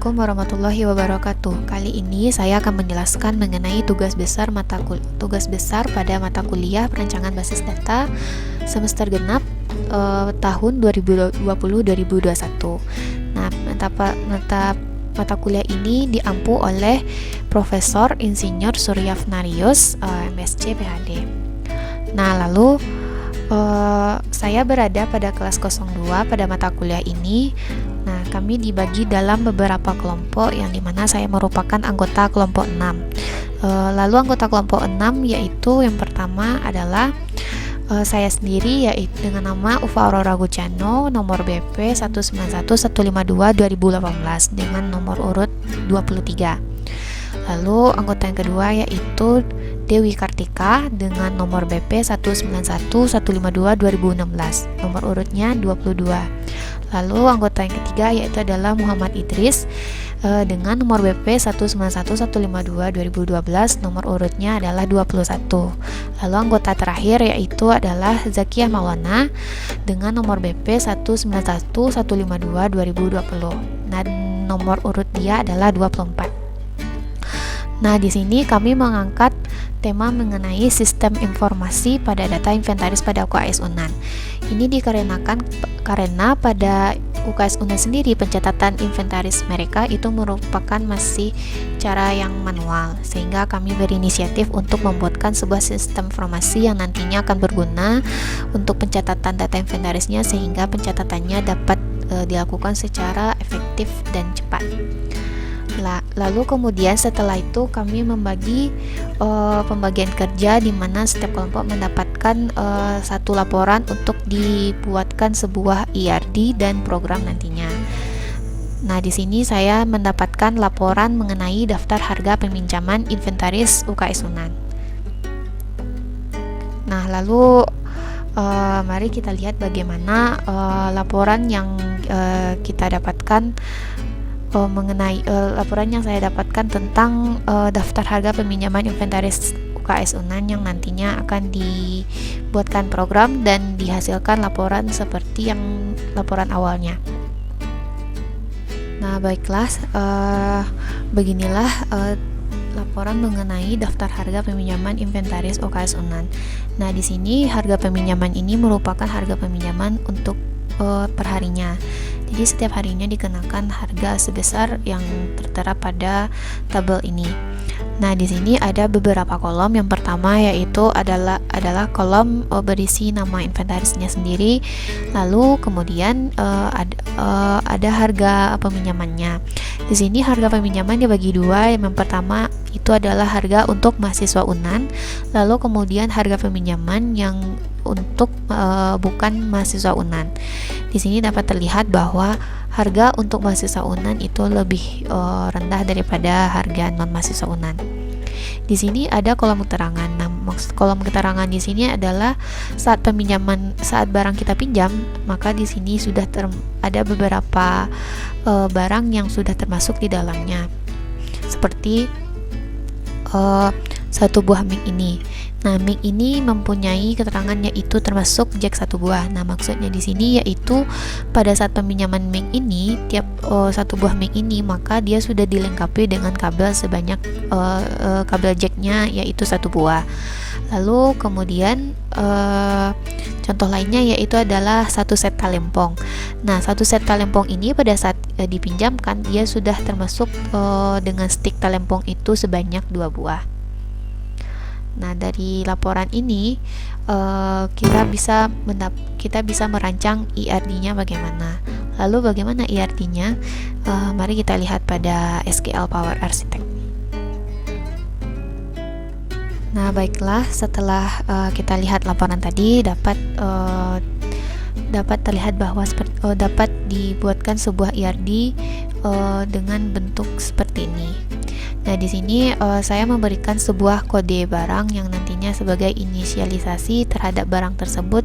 Assalamualaikum warahmatullahi wabarakatuh. Kali ini saya akan menjelaskan mengenai tugas besar pada mata kuliah Perancangan Basis Data semester genap tahun 2020-2021. Nah, mata kuliah ini diampu oleh Profesor Insinyur Suryafnarius, MSc PhD. Nah, lalu saya berada pada kelas 02 pada mata kuliah ini. Nah, kami dibagi dalam beberapa kelompok yang dimana saya merupakan anggota kelompok 6. Lalu anggota kelompok 6 yaitu yang pertama adalah saya sendiri, yaitu dengan nama Ufa Aurora Gucciano, nomor BP 191152-2018 dengan nomor urut 23. Lalu anggota yang kedua yaitu Dewi Kartika dengan nomor BP 191152-2016, nomor urutnya 22. Lalu anggota yang ketiga yaitu adalah Muhammad Idris dengan nomor BP 191152-2012, nomor urutnya adalah 21. Lalu anggota terakhir yaitu adalah Zakiyah Maulana dengan nomor BP 191152-2020. Nah, nomor urut dia adalah 24. Nah, di sini kami mengangkat tema mengenai sistem informasi pada data inventaris pada UKS UNAN. Ini dikarenakan karena pada UKS UNAN sendiri pencatatan inventaris mereka itu merupakan masih cara yang manual, sehingga kami berinisiatif untuk membuatkan sebuah sistem informasi yang nantinya akan berguna untuk pencatatan data inventarisnya, sehingga pencatatannya dapat dilakukan secara efektif dan cepat. Lalu kemudian setelah itu kami membagi pembagian kerja di mana setiap kelompok mendapatkan satu laporan untuk dibuatkan sebuah IRD dan program nantinya. Nah, di sini saya mendapatkan laporan mengenai daftar harga peminjaman inventaris UKS UNAN. Nah, lalu mari kita lihat bagaimana laporan yang kita dapatkan mengenai laporan yang saya dapatkan tentang daftar harga peminjaman inventaris UKS UNAN yang nantinya akan dibuatkan program dan dihasilkan laporan seperti yang laporan awalnya. Nah, baiklah, beginilah laporan mengenai daftar harga peminjaman inventaris UKS UNAN. Nah, di sini harga peminjaman ini merupakan harga peminjaman untuk perharinya. Jadi setiap harinya dikenakan harga sebesar yang tertera pada tabel ini. Nah, di sini ada beberapa kolom. Yang pertama yaitu adalah kolom berisi nama inventarisnya sendiri. Lalu kemudian ada harga peminjamannya. Di sini harga peminjaman dibagi dua. Yang pertama itu adalah harga untuk mahasiswa UNAN. Lalu kemudian harga peminjaman yang untuk bukan mahasiswa UNAN. Di sini dapat terlihat bahwa harga untuk mahasiswa UNAN itu lebih rendah daripada harga non mahasiswa UNAN. Di sini ada kolom keterangan. Nah, kolom keterangan di sini adalah saat barang kita pinjam, maka di sini sudah ada beberapa barang yang sudah termasuk di dalamnya. Seperti satu buah mic ini. Nah, mic ini mempunyai keterangan yaitu termasuk jack satu buah. Nah, maksudnya di sini yaitu pada saat peminjaman mic ini, tiap satu buah mic ini maka dia sudah dilengkapi dengan kabel sebanyak kabel jacknya yaitu satu buah. Lalu kemudian contoh lainnya yaitu adalah satu set talempong. Nah, satu set talempong ini pada saat dipinjamkan dia sudah termasuk dengan stick talempong itu sebanyak 2 buah. Nah, dari laporan ini kita bisa merancang IRD-nya bagaimana. Lalu bagaimana IRD-nya? Mari kita lihat pada SQL Power Architect. Nah, baiklah, setelah kita lihat laporan tadi dapat terlihat bahwa dapat dibuatkan sebuah IRD dengan bentuk seperti ini. Nah, di sini saya memberikan sebuah kode barang yang nantinya sebagai inisialisasi terhadap barang tersebut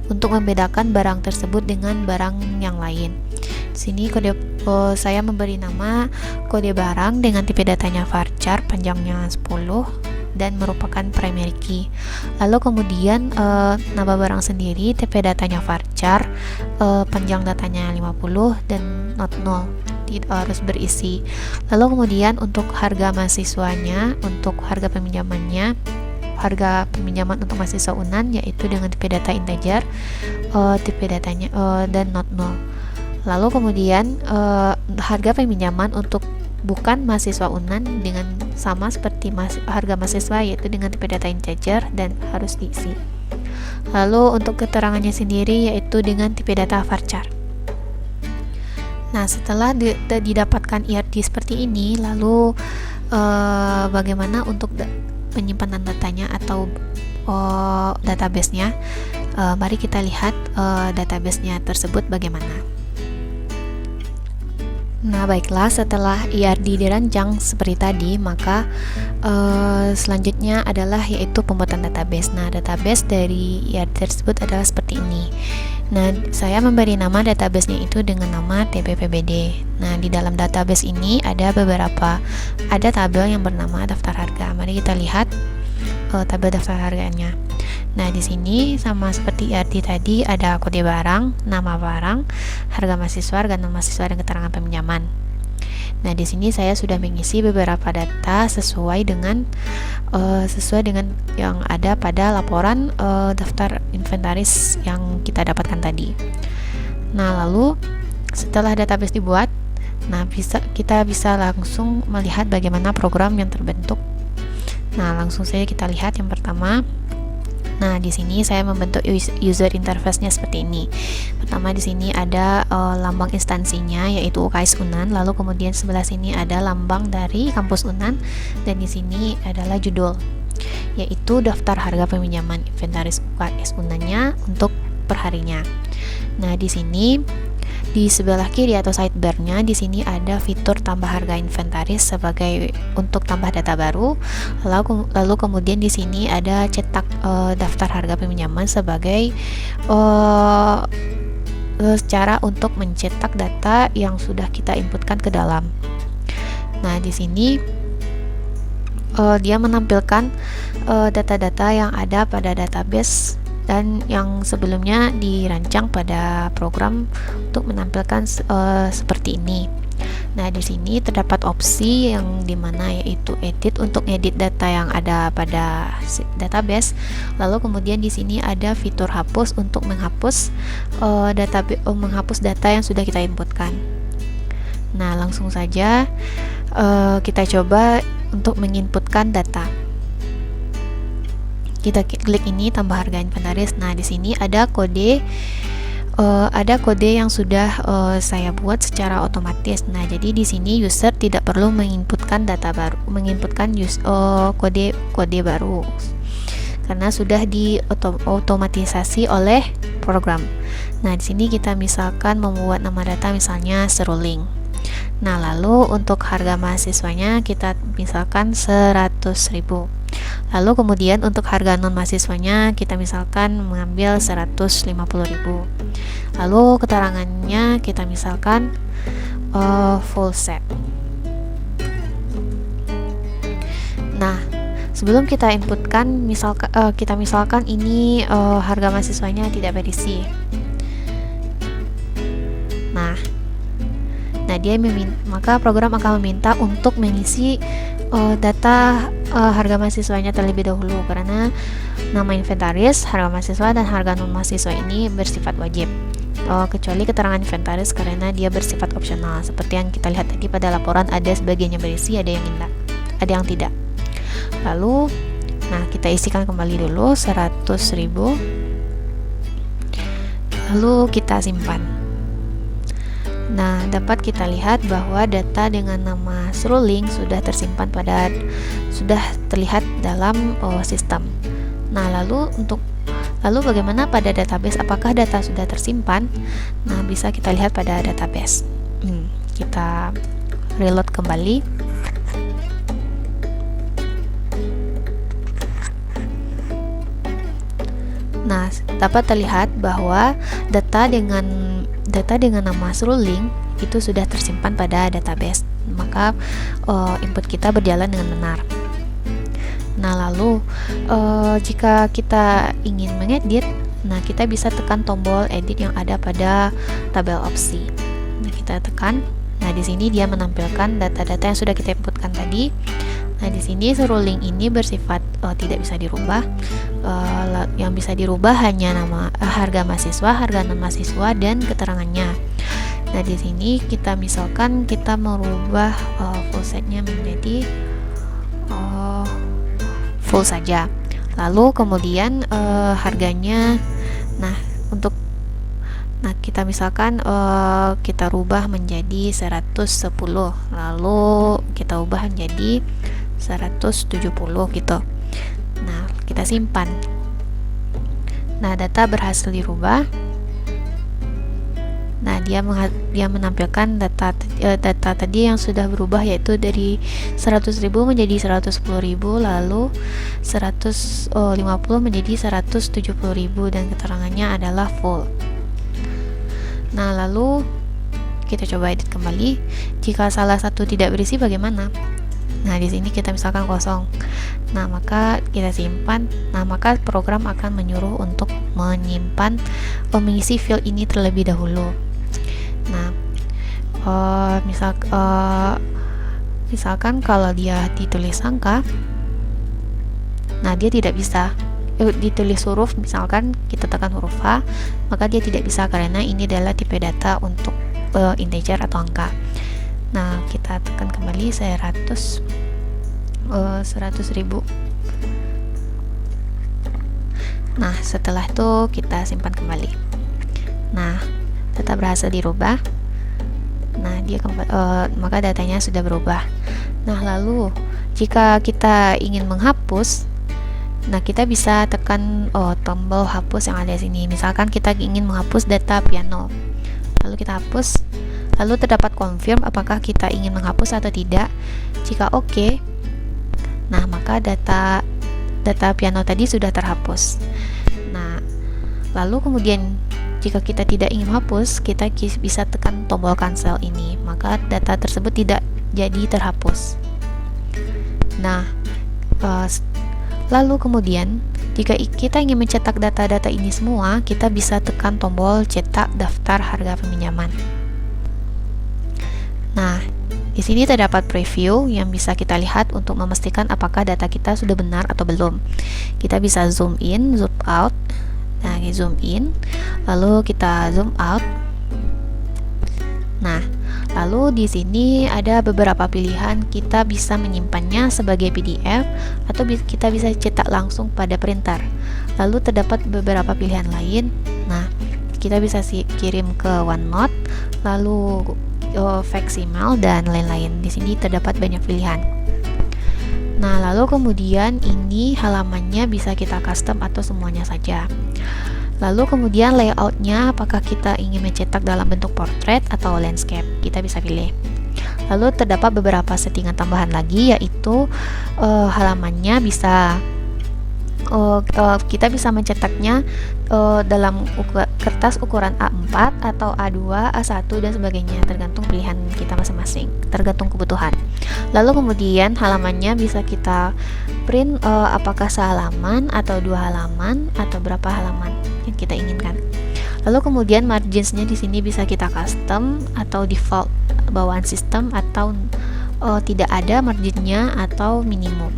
untuk membedakan barang tersebut dengan barang yang lain. Di sini saya memberi nama kode barang dengan tipe datanya varchar, panjangnya 10 dan merupakan primary key. Lalu kemudian nama barang sendiri tipe datanya varchar, panjang datanya 50 dan not null. tidak harus berisi. Lalu kemudian untuk harga mahasiswanya, untuk harga peminjaman untuk mahasiswa UNAN yaitu dengan tipe data integer, tipe datanya dan not null. Lalu kemudian harga peminjaman untuk bukan mahasiswa UNAN dengan sama seperti harga mahasiswa, yaitu dengan tipe data integer dan harus diisi. Lalu untuk keterangannya sendiri yaitu dengan tipe data varchar. Nah, setelah didapatkan IRD seperti ini, lalu bagaimana untuk penyimpanan datanya atau database-nya? Mari kita lihat database-nya tersebut bagaimana. Nah, baiklah, setelah IRD dirancang seperti tadi, maka selanjutnya adalah yaitu pembuatan database. Nah, database dari IRD tersebut adalah seperti ini. Nah, saya memberi nama database-nya itu dengan nama TBPBD. Nah, di dalam database ini ada tabel yang bernama daftar harga. Mari kita lihat tabel daftar harganya. Nah, di sini sama seperti IRD tadi ada kode barang, nama barang, harga mahasiswa, harga non mahasiswa, dan keterangan peminjaman. Nah, di sini saya sudah mengisi beberapa data sesuai dengan yang ada pada laporan daftar inventaris yang kita dapatkan tadi. Nah, lalu setelah database dibuat, kita bisa langsung melihat bagaimana program yang terbentuk. Nah, langsung saja kita lihat yang pertama. Nah, di sini saya membentuk user interface-nya seperti ini. Pertama di sini ada lambang instansinya yaitu UKS UNAN, lalu kemudian sebelah sini ada lambang dari kampus UNAN, dan di sini adalah judul yaitu daftar harga peminjaman inventaris UKS UNAN-nya untuk perharinya. Nah, di sini di sebelah kiri atau sidebar-nya di sini ada fitur tambah harga inventaris sebagai untuk tambah data baru. Lalu kemudian di sini ada cetak daftar harga peminjaman sebagai cara untuk mencetak data yang sudah kita inputkan ke dalam. Nah, di sini dia menampilkan data-data yang ada pada database dan yang sebelumnya dirancang pada program untuk menampilkan seperti ini. Nah, di sini terdapat opsi yang dimana yaitu edit untuk edit data yang ada pada database. Lalu kemudian di sini ada fitur hapus untuk menghapus data yang sudah kita inputkan. Nah, langsung saja kita coba untuk menginputkan data. Kita klik ini tambah harga inventaris. Nah, di sini ada kode yang sudah saya buat secara otomatis. Nah, jadi di sini user tidak perlu menginputkan kode baru karena sudah diotomatisasi oleh program. Nah, di sini kita misalkan membuat nama data misalnya seruling. Nah, lalu untuk harga mahasiswanya kita misalkan 100.000. Lalu kemudian untuk harga non mahasiswanya kita misalkan mengambil 150.000. Lalu keterangannya kita misalkan full set. Nah, sebelum kita inputkan kita misalkan ini harga mahasiswanya tidak berisi. Nah, maka program akan meminta untuk mengisi data harga mahasiswanya terlebih dahulu, karena nama inventaris, harga mahasiswa, dan harga non mahasiswa ini bersifat wajib, kecuali keterangan inventaris karena dia bersifat opsional. Seperti yang kita lihat tadi pada laporan, ada sebagiannya berisi, ada yang tidak. Lalu kita isikan kembali dulu 100.000, lalu kita simpan. Nah, dapat kita lihat bahwa data dengan nama seruling sudah terlihat dalam sistem. Nah, lalu bagaimana pada database? Apakah data sudah tersimpan? Nah, bisa kita lihat pada database. Kita reload kembali. Nah, dapat terlihat bahwa data dengan nama seruling itu sudah tersimpan pada database, maka input kita berjalan dengan benar. Nah, lalu jika kita ingin mengedit, kita bisa tekan tombol edit yang ada pada tabel opsi. Nah, kita tekan. Nah, Nah, di sini dia menampilkan data-data yang sudah kita inputkan tadi. Nah, di sini ruling ini bersifat tidak bisa dirubah. Yang bisa dirubah hanya harga mahasiswa, harga non mahasiswa, dan keterangannya. Nah, di sini kita misalkan kita merubah full setnya menjadi full saja. Lalu kemudian harganya, kita misalkan kita rubah menjadi 110, lalu kita ubah menjadi 170 gitu. Nah, kita simpan. Nah, data berhasil dirubah. Nah, dia menampilkan data tadi yang sudah berubah, yaitu dari 100.000 menjadi 110.000, lalu 150 menjadi 170.000, dan keterangannya adalah full. Nah, lalu kita coba edit kembali. Jika salah satu tidak berisi bagaimana? Nah, di sini kita misalkan kosong. Nah, maka kita simpan. Nah, maka program akan menyuruh untuk menyimpan mengisi field ini terlebih dahulu. Nah, misalkan kalau dia ditulis angka, nah dia tidak bisa ditulis huruf. Misalkan kita tekan huruf H, maka dia tidak bisa karena ini adalah tipe data untuk integer atau angka. Nah, kita tekan kembali 100.000. Nah, setelah itu kita simpan kembali. Nah, data berhasil dirubah. Nah, maka datanya sudah berubah. Nah, lalu jika kita ingin menghapus, nah kita bisa tekan tombol hapus yang ada di sini. Misalkan kita ingin menghapus data piano, lalu kita hapus. Lalu terdapat confirm apakah kita ingin menghapus atau tidak. Jika oke, nah maka data piano tadi sudah terhapus. Nah, lalu kemudian jika kita tidak ingin hapus, kita bisa tekan tombol cancel ini, maka data tersebut tidak jadi terhapus. Nah, lalu kemudian jika kita ingin mencetak data-data ini semua, kita bisa tekan tombol cetak daftar harga peminjaman. Nah, di sini terdapat preview yang bisa kita lihat untuk memastikan apakah data kita sudah benar atau belum. Kita bisa zoom in, zoom out. Nah, zoom in, lalu kita zoom out. Nah, lalu di sini ada beberapa pilihan. Kita bisa menyimpannya sebagai PDF atau kita bisa cetak langsung pada printer. Lalu terdapat beberapa pilihan lain. Nah, kita bisa kirim ke OneNote, lalu fax email, dan lain-lain. Di sini terdapat banyak pilihan. Nah, lalu kemudian ini halamannya bisa kita custom atau semuanya saja. Lalu kemudian layoutnya, apakah kita ingin mencetak dalam bentuk portrait atau landscape, kita bisa pilih. Lalu terdapat beberapa settingan tambahan lagi, yaitu halamannya bisa kita bisa mencetaknya dalam kertas ukuran A4 atau A2, A1, dan sebagainya, tergantung pilihan kita masing-masing, tergantung kebutuhan. Lalu kemudian halamannya bisa kita print apakah sehalaman atau 2 halaman atau berapa halaman yang kita inginkan. Lalu kemudian marginsnya di sini bisa kita custom atau default bawaan sistem, atau tidak ada marginnya atau minimum.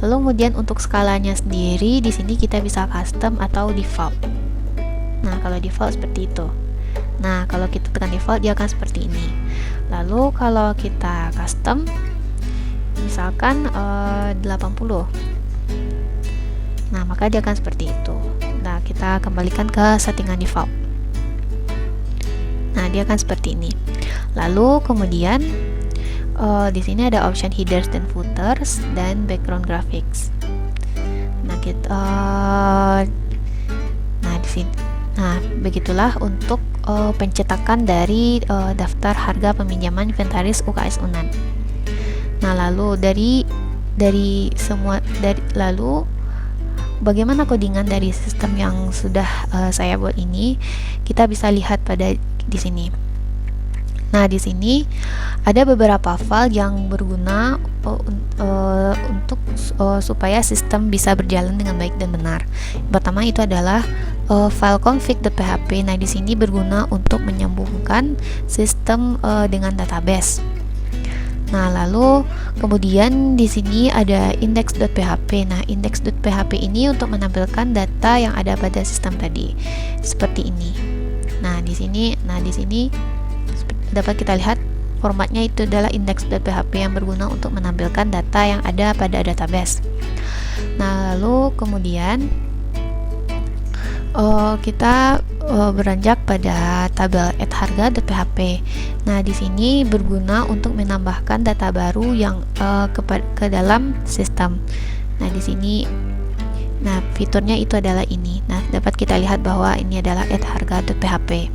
Lalu kemudian untuk skalanya sendiri di sini kita bisa custom atau default. Nah, kalau default seperti itu. Nah, kalau kita tekan default dia akan seperti ini. Lalu kalau kita custom misalkan 80. Nah, maka dia akan seperti itu. Nah, kita kembalikan ke settingan default. Nah, dia akan seperti ini. Lalu kemudian di sini ada option headers dan footers dan background graphics. Nah, di sini. Nah, begitulah untuk pencetakan dari daftar harga peminjaman inventaris UKS Unan. Nah, lalu lalu bagaimana codingan dari sistem yang sudah saya buat ini? Kita bisa lihat pada di sini. Nah, di sini ada beberapa file yang berguna untuk supaya sistem bisa berjalan dengan baik dan benar. Yang pertama itu adalah file config.php. Nah, di sini berguna untuk menyambungkan sistem dengan database. Nah, lalu kemudian di sini ada index.php. Nah, index.php ini untuk menampilkan data yang ada pada sistem tadi. Seperti ini. Nah, di sini dapat kita lihat formatnya itu adalah index.php yang berguna untuk menampilkan data yang ada pada database. Nah, lalu kemudian kita beranjak pada tabel @harga.php. Nah, di sini berguna untuk menambahkan data baru yang ke dalam sistem. Nah, di sini fiturnya itu adalah ini. Nah, dapat kita lihat bahwa ini adalah @harga.php.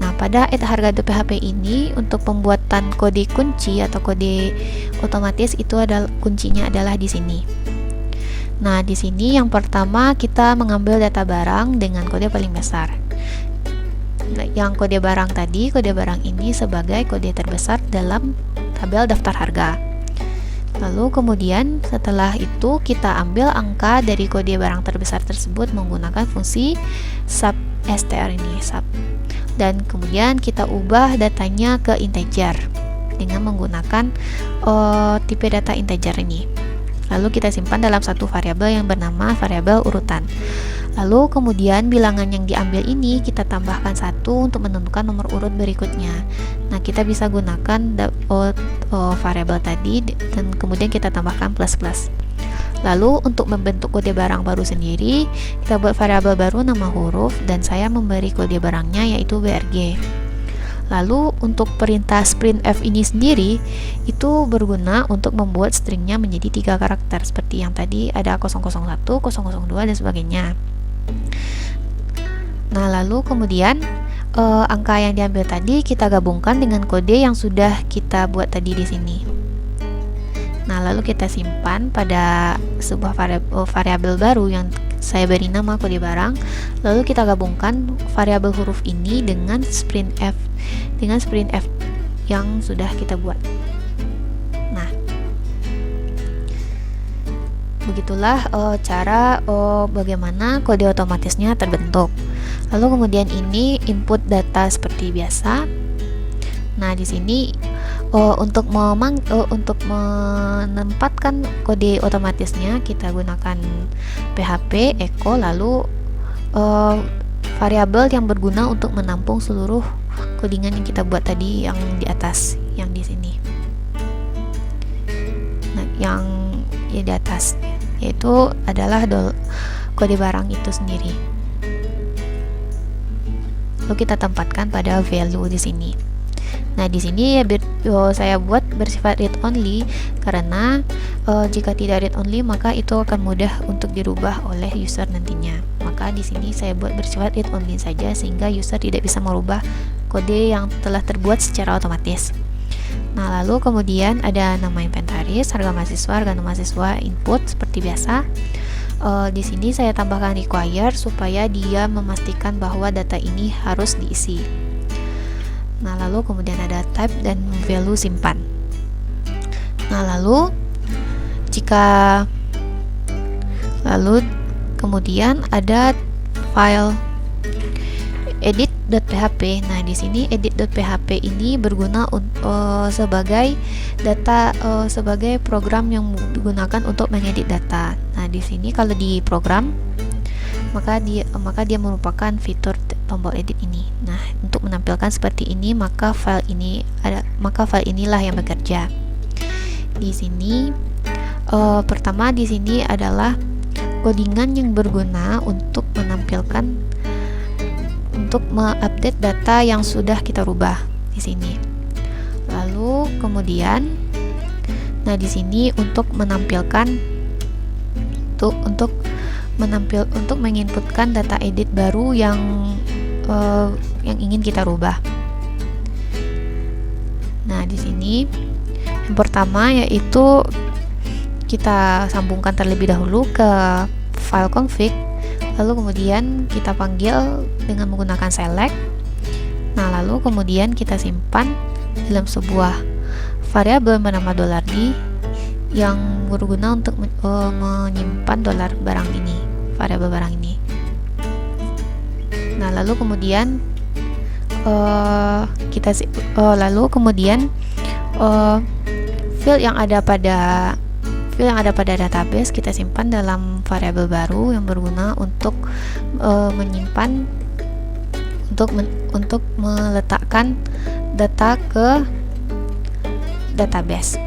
Nah, pada @harga.php ini untuk pembuatan kode kunci atau kode otomatis itu adalah kuncinya adalah di sini. Nah, di sini yang pertama kita mengambil data barang dengan kode paling besar. Yang kode barang tadi, kode barang ini sebagai kode terbesar dalam tabel daftar harga. Lalu kemudian setelah itu kita ambil angka dari kode barang terbesar tersebut menggunakan fungsi substr ini, sub. Dan kemudian kita ubah datanya ke integer dengan menggunakan tipe data integer ini. Lalu kita simpan dalam satu variabel yang bernama variabel urutan. Lalu kemudian bilangan yang diambil ini kita tambahkan 1 untuk menentukan nomor urut berikutnya. Nah, kita bisa gunakan variabel tadi dan kemudian kita tambahkan plus. Lalu untuk membentuk kode barang baru sendiri, kita buat variabel baru nama huruf dan saya memberi kode barangnya yaitu brg. Lalu untuk perintah sprintf ini sendiri itu berguna untuk membuat stringnya menjadi 3 karakter seperti yang tadi ada 001, 002 dan sebagainya. Nah, lalu kemudian angka yang diambil tadi kita gabungkan dengan kode yang sudah kita buat tadi di sini. Nah, lalu kita simpan pada sebuah variabel baru yang saya beri nama kode barang. Lalu kita gabungkan variabel huruf ini dengan sprintf yang sudah kita buat. Nah, begitulah cara bagaimana kode otomatisnya terbentuk. Lalu kemudian ini input data seperti biasa. Nah, di sini untuk menempatkan kode otomatisnya kita gunakan php echo lalu variabel yang berguna untuk menampung seluruh codingan yang kita buat tadi yang di atas, yang di sini. Nah, yang di atas yaitu adalah kode barang itu sendiri. Lalu kita tempatkan pada value di sini. Nah, di sini saya buat bersifat read only karena jika tidak read only maka itu akan mudah untuk dirubah oleh user nantinya. Maka di sini saya buat bersifat read only saja sehingga user tidak bisa merubah kode yang telah terbuat secara otomatis. Nah, lalu kemudian ada nama inventaris, harga mahasiswa input seperti biasa. Di sini saya tambahkan require supaya dia memastikan bahwa data ini harus diisi. Nah, lalu kemudian ada type dan value simpan. Nah, lalu kemudian ada file edit.php. Nah, di sini edit.php ini berguna sebagai sebagai program yang digunakan untuk mengedit data. Nah, di sini kalau di program maka dia merupakan fitur tombol edit ini. Nah, untuk menampilkan seperti ini maka file inilah yang bekerja. Di sini pertama di sini adalah codingan yang berguna untuk mengupdate data yang sudah kita rubah di sini. Lalu kemudian di sini untuk menginputkan data edit baru yang ingin kita rubah. Nah, di sini yang pertama yaitu kita sambungkan terlebih dahulu ke file config, lalu kemudian kita panggil dengan menggunakan select. Nah, lalu kemudian kita simpan dalam sebuah variabel bernama $d yang berguna untuk menyimpan variabel barang ini. Nah, lalu kemudian field yang ada pada database kita simpan dalam variabel baru yang berguna untuk menyimpan untuk meletakkan data ke database.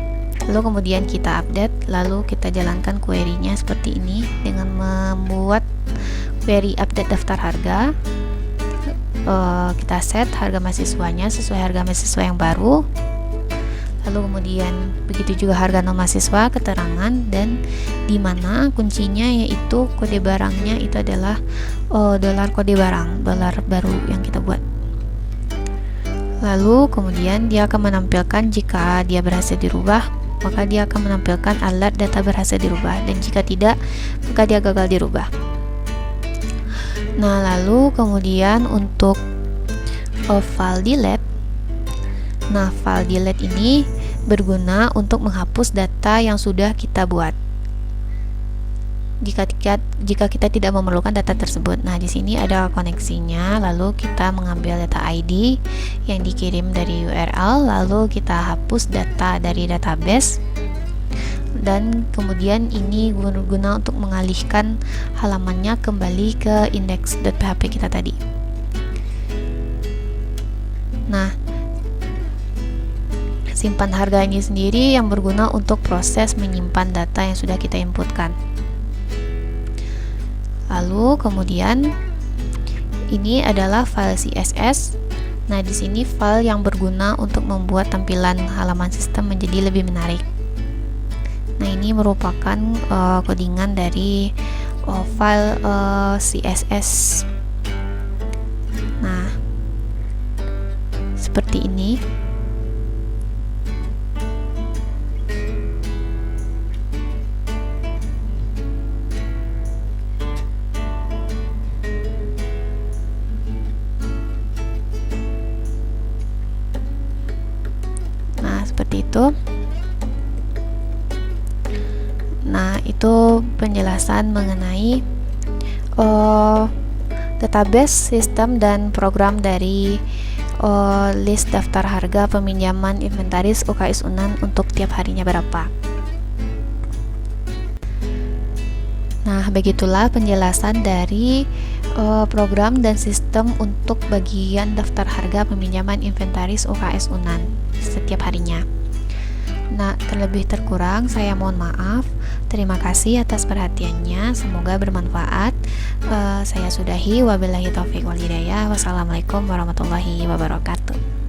Lalu kemudian kita update, lalu kita jalankan query-nya seperti ini dengan membuat query update daftar harga. Kita set harga mahasiswanya sesuai harga mahasiswa yang baru. Lalu kemudian begitu juga harga non mahasiswa, keterangan, dan di mana kuncinya yaitu kode barangnya itu adalah dolar kode barang, dolar baru yang kita buat. Lalu kemudian dia akan menampilkan jika dia berhasil dirubah, maka dia akan menampilkan alert data berhasil dirubah, dan jika tidak, maka dia gagal dirubah. Nah, lalu kemudian untuk file delete. Nah, file delete ini berguna untuk menghapus data yang sudah kita buat. Jika kita tidak memerlukan data tersebut. Nah, di sini ada koneksinya, lalu kita mengambil data ID yang dikirim dari URL, lalu kita hapus data dari database. Dan kemudian ini berguna untuk mengalihkan halamannya kembali ke index.php kita tadi. Nah, simpan harga ini sendiri yang berguna untuk proses menyimpan data yang sudah kita inputkan. Lalu kemudian ini adalah file CSS. Nah, di sini file yang berguna untuk membuat tampilan halaman sistem menjadi lebih menarik. Nah, ini merupakan codingan dari file CSS. Nah, seperti ini. Nah, seperti itu. Nah, itu penjelasan mengenai database, sistem, dan program dari list daftar harga peminjaman inventaris UKS Unan untuk tiap harinya berapa. Nah, begitulah penjelasan dari program dan sistem untuk bagian daftar harga peminjaman inventaris UKS Unan setiap harinya. Nah, terlebih terkurang saya mohon maaf. Terima kasih atas perhatiannya, semoga bermanfaat. Saya sudahi, wabillahi taufiq wal hidayah. Wassalamualaikum warahmatullahi wabarakatuh.